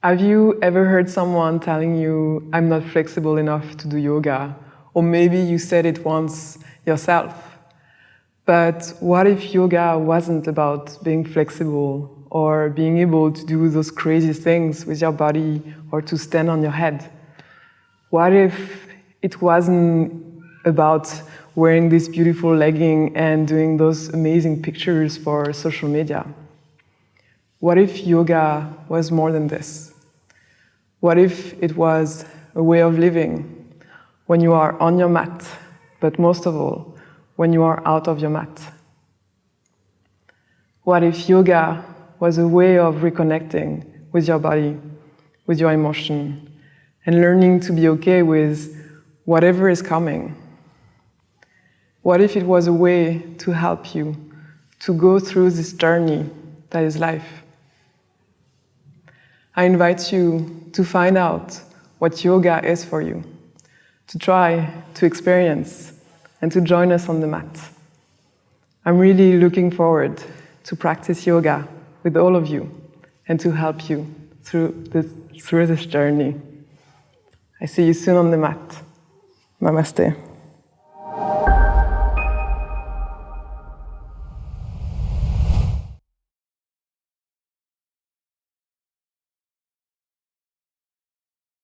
Have you ever heard someone telling you, I'm not flexible enough to do yoga? Or maybe you said it once yourself. But what if yoga wasn't about being flexible or being able to do those crazy things with your body or to stand on your head? What if it wasn't about wearing this beautiful legging and doing those amazing pictures for social media? What if yoga was more than this? What if it was a way of living when you are on your mat, but most of all, when you are out of your mat? What if yoga was a way of reconnecting with your body, with your emotion, and learning to be okay with whatever is coming? What if it was a way to help you to go through this journey that is life? I invite you to find out what yoga is for you, to try, to experience, and to join us on the mat. I'm really looking forward to practice yoga with all of you and to help you through this journey. I see you soon on the mat. Namaste.